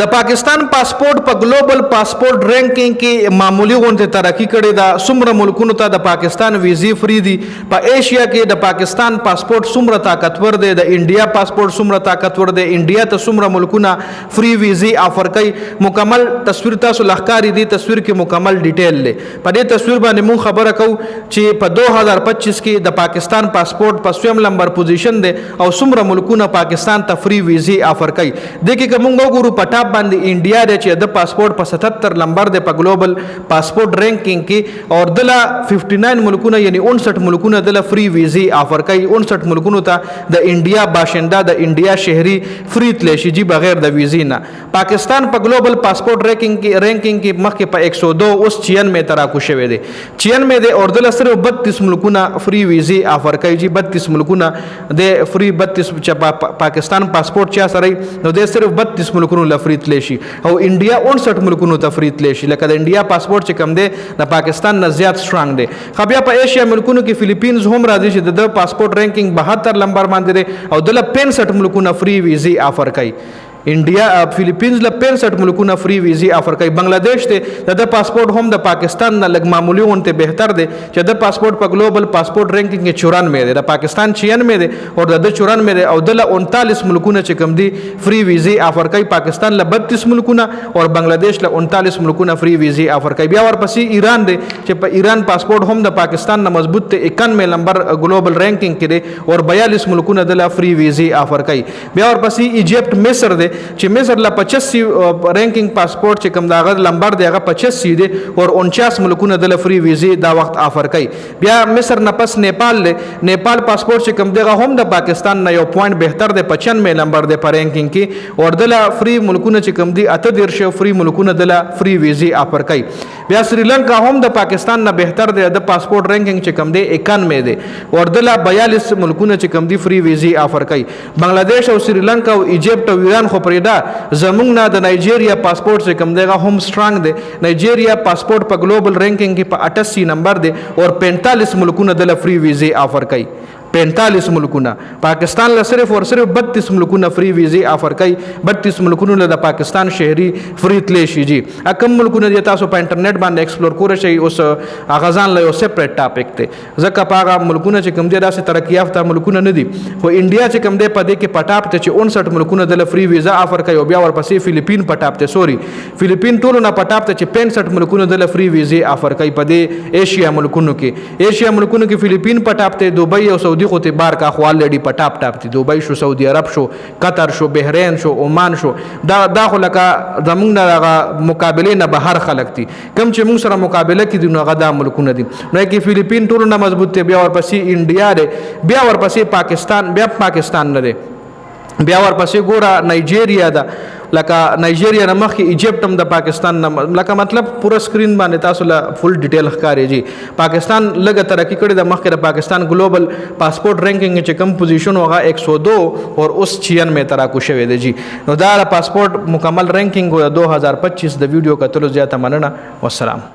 د پاکستان پاسپورت په ګلوبل پاسپورت رینکینګ کې معمولی غونډه ترقی کړې ده. څومره ملکونو ته د پاکستان ویزې فری دي. په ایشیا کې د پاکستان پاسپورت څومره طاقتور دی، د انډیا پاسپورت څومره طاقتور دی، انډیا ته څومره ملکونه فری ویزې افر کوي. مکمل تصویر تاسو لخکاری دی، تصویر کې مکمل ډیټیل دی. په دې تصویر باندې مون خبره کوو چې په 2025 کې د پاکستان پاسپورت په 1 نمبر پوزیشن دی او څومره ملکونه پاکستان ته فری ویزې افر کوي. د کې کوم وګورو په باندې انډیا د چې د پاسپورت په 77 نمبر د په ګلوبل پاسپورت رینکینګ کې اور دله 59 ملکونه یعنی 59 ملکونه دله فری ویزې افر کوي. 59 ملکونو ته د انډیا باشنده د انډیا شهري فری تلی شي جی بغیر د ویزې نه. پاکستان په ګلوبل پاسپورت رینکینګ کې مخکې په 102 اوس 96 تراکو شوی دی. 96 دی اور دله صرف 32 ملکونه فری ویزې افر کوي جی. 32 ملکونه د فری 32 چې پاکستان پاسپورت چا سره نو د صرف 32 ملکونو لفری تلی شي او انډیا 59 ملکونو ته فری تلی شي. لکه د انډیا پاسپورت چې کم دی د پاکستان نه زیات سټرانګ دی. خو بیا په ایشیا ملکونو کې فلیپینز هم راځي چې د پاسپورت رینکینګ 72 نمبر باندې دی او دله 65 ملکونه فری ویزې افر کوي. انډیا فلیپینز له 65 ملکونه فری ویزې افر کوي. بنگلاديش ته د پاسپورت هم د پاکستان نه لږ معمولی ونته بهتر دی چې د پاسپورت په ګلوبل پاسپورت رینکینګ کې 94 دی، د پاکستان 96 دی او د 94 دی او د 39 ملکونه چې کم دي فری ویزې افر کوي. پاکستان له 32 ملکونه او بنگلاديش له 39 ملکونه فری ویزې افر کوي. بیا ورپسې ایران دی چې په ایران پاسپورت هم د پاکستان نه مضبوط دی، 91 نمبر ګلوبل رینکینګ کې دی او 42 ملکونه د فری ویزې افر کوي. بیا ورپسې ایجپت مصر دی چې مصر له 85 رینکینګ پاسپورت چې کوم داغه لمبر دی هغه 85 دی او 49 ملکونه د فری ویزې دا وخت افر کوي. بیا مصر نه پس نیپال دی. نیپال پاسپورت چې کوم دغه هم د پاکستان نه یو پوینټ بهتر دی، 95 نمبر دی په رینکینګ کې او د فری ملکونه چې کوم دي 38 فری ملکونه د فری ویزې افر کوي. بیا سریلانکا هم د پاکستان نه بهتر دی، د پاسپورت رینکینګ چې کوم دی 91 دی او د 42 ملکونه چې کوم دي فری ویزې افر کوي. بنگلاديش او سریلانکا او ایجپت او ایران خو پرېدا زمونږ نه د نایجیریا پاسپورت چې کوم دی هغه هم سټرانګ دی. نایجیریا پاسپورت په ګلوبل رینکینګ کې په 88 نمبر دی او 45 ملکونه د فری ویزې افر کوي. 45 ملکونه. پاکستان له صرف اور صرف 32 ملکونه فری ویزې افر کوي. 32 ملکونو له د پاکستان شهري فری تلی شي جی. کم ملکونه دي تاسو په انټرنیټ باندې ایکسپلور کول شي. اوس هغه ځان له یو سپریټ ټاپک دی ځکه په هغه ملکونه چې کوم دي داسې ترقی یافته ملکونه نه دي. خو انډیا چې کوم دی په دې کې پټاپ ته چې 59 ملکونه د فری ویزا افر کوي او بیا ورپسې فلیپین پټاپ ته فلیپین ټولو نه پټاپ ته چې 65 ملکونه د فری ویزې افر کوي په دې ایشیا ملکونو کې. ایشیا ملکونو کې فلیپین پټاپ ته، دوبۍ او خو ته بار کا خو الریډي په ټاپ دي. دوبۍ شو، سعودي عرب شو، قطر شو، بحرین شو، عمان شو. دا خو لکه زمونږ نه مقابله نه بهر خلک دي. کم چې موږ سره مقابله کې دي نو هغه دا ملکونه دي. نو کې فلیپین ټولو نه مضبوط دی. بیا ورپسې انډیا دی، بیا ورپسې پاکستان، بیا پاکستان نه دی، بیا ورپسې ګوره نایجیریا ده. لکه نایجیریا نه مخکې ایجپت هم د پاکستان نه، لکه مطلب پوره سکرین باندې تاسو له فل ډیټیل ښکاري جی. پاکستان لږه ترقی کړې ده. مخکې د پاکستان ګلوبل پاسپورت رینکینګ چې کم پوزیشن هغه 102 اور اوس 96 تراکو شوی دی جی. نو دا پاسپورت مکمل رینکینګ 2025 د ویډیو کتلو زیاته مننه. والسلام.